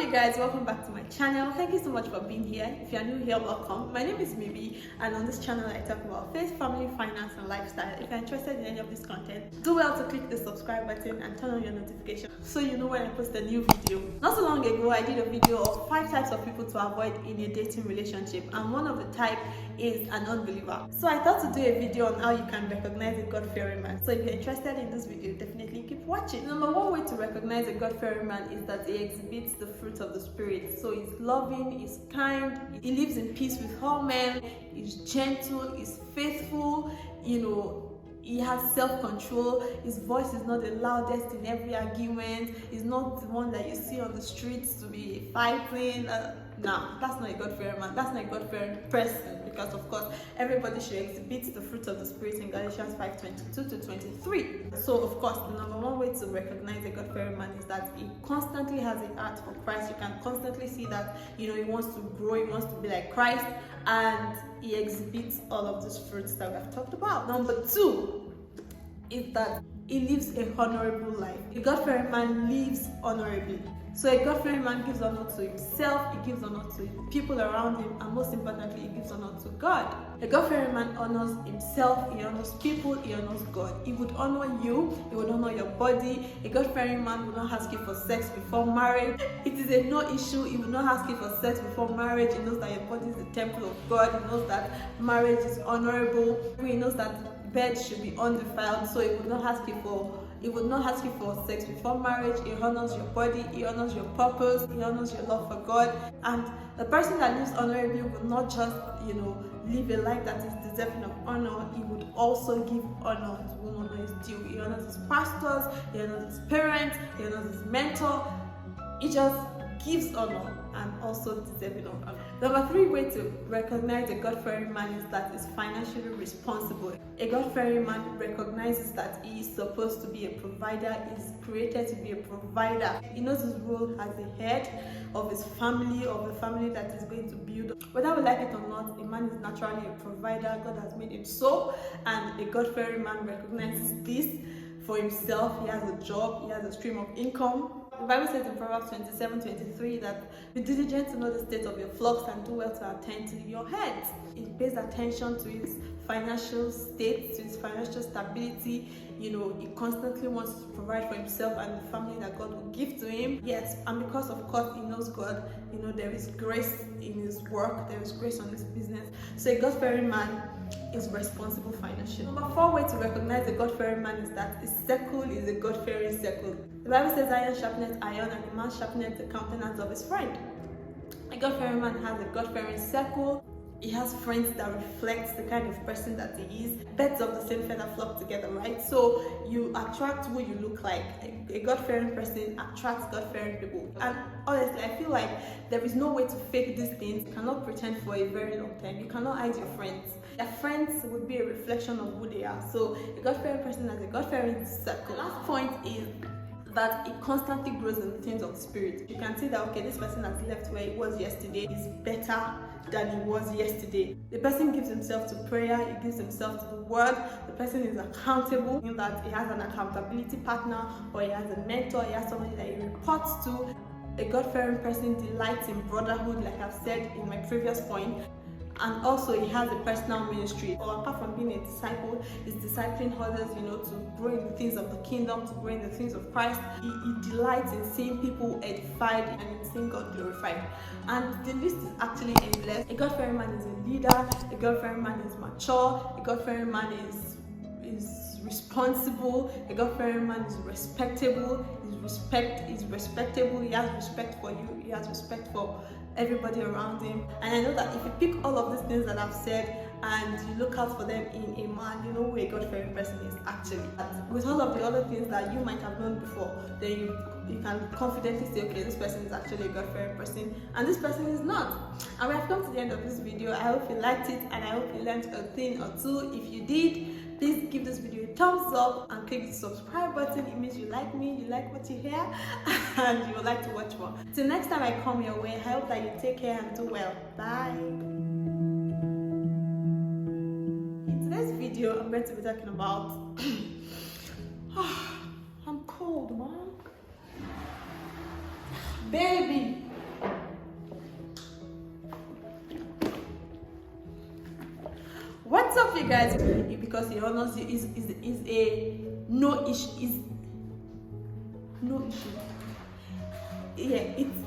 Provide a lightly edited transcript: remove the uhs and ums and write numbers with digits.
you guys, welcome back to my channel. Thank you so much for being here. If you are new here, welcome. My name is Mimi, and on this channel I talk about faith, family, finance and lifestyle. If you're interested in any of this content, do well to click the subscribe button and turn on your notification so you know when I post a new video. Not so long ago I did a video of 5 types of people to avoid in a dating relationship, and one of the type is an unbeliever. So I thought to do a video on how you can recognize a God-fearing man. So if you're interested in this video, definitely keep watching. Number one way to recognize a God-fearing man is that he exhibits the fruit of the spirit. So he's loving, he's kind, he lives in peace with all men, he's gentle, he's faithful, he has self-control. His voice is not the loudest in every argument. He's not the one that you see on the streets to be fighting. Nah, that's not a God-fearing man. That's not a God-fearing person, because of course everybody should exhibit the fruit of the spirit in Galatians 5:22-23. So of course the number one way to recognize a God-fearing man is that he constantly has a heart for Christ. You can constantly see that he wants to grow, he wants to be like Christ, and he exhibits all of these fruits that we have talked about. Number two is that he lives a honorable life. A God-fearing man lives honorably. So a God-fearing man gives honor to himself, he gives honor to people around him, and most importantly, he gives honor to God. A God-fearing man honors himself, he honors people, he honors God. He would honor you, he would honor your body. A God-fearing man will not ask you for sex before marriage. It is a no issue. He will not ask you for sex before marriage. He knows that your body is the temple of God. He knows that marriage is honorable. He knows that bed should be undefiled, so he would not ask you for sex before marriage. He honors your body, he honors your purpose, he honors your love for God. And the person that lives honorably will not just, live a life that is deserving of honor. He would also give honor to whom honor is due. He honors his pastors, he honors his parents, he honors his mentor. He just gives honor and also deserving of honor. Number 3 way to recognize a God-fearing man is that he's financially responsible. A God-fearing man recognizes that he is supposed to be a provider, he's created to be a provider. He knows his role as the head of his family, of the family that is going to build. Whether we like it or not, a man is naturally a provider. God has made him so, and a God-fearing man recognizes this for himself. He has a job, he has a stream of income. The Bible says in Proverbs 27:23 that be diligent to know the state of your flocks and do well to attend to your head. He pays attention to his financial state, to his financial stability. He constantly wants to provide for himself and the family that God will give to him. Yes, and because of course he knows God, there is grace in his work, there is grace on his business. So a God-fearing man is responsible financially. Number 4 way to recognize a God-fearing man is that his circle is a God-fearing circle. The Bible says iron sharpeneth iron, and a man sharpeneth the countenance of his friend. A God-fearing man has a God-fearing circle. He has friends that reflect the kind of person that he is. Birds of the same feather flock together, right? So you attract who you look like. A God-fearing person attracts God-fearing people. And honestly, I feel like there is no way to fake these things. You cannot pretend for a very long time. You cannot hide your friends. Their friends would be a reflection of who they are. So a God-fearing person has a God-fearing circle. The last point is that it constantly grows in the things of the spirit. You can see that, okay, this person has left where he was yesterday, is better than he was yesterday. The person gives himself to prayer, he gives himself to the word. The person is accountable, in that he has an accountability partner, or he has a mentor, he has somebody that he reports to. A God-fearing person delights in brotherhood, like I've said in my previous point. And also he has a personal ministry. Or apart from being a disciple, he's discipling others, to grow in the things of the kingdom, to grow in the things of Christ. He delights in seeing people edified and in seeing God glorified. And the list is actually endless. A God-fearing man is a leader, a God-fearing man is mature, a God-fearing man is responsible, a God-fearing man is respectable, he's respectable, he has respect for you, he has respect for everybody around him. And I know that if you pick all of these things that I've said and you look out for them in a man, you know who a God-fearing person is actually. With all of the other things that you might have known before, then you can confidently say, okay, this person is actually a God-fearing person, and this person is not. And we have come to the end of this video. I hope you liked it, and I hope you learned a thing or two. If you did, please give this video a thumbs up and click the subscribe button. It means you like me, you like what you hear, and you would like to watch more. Till next time I come your way, I hope that you take care and do well. Bye. In today's video, I'm going to be talking about I'm cold, mom. Baby. you guys because he honors you is a no issue. Is no issue. Yeah, it's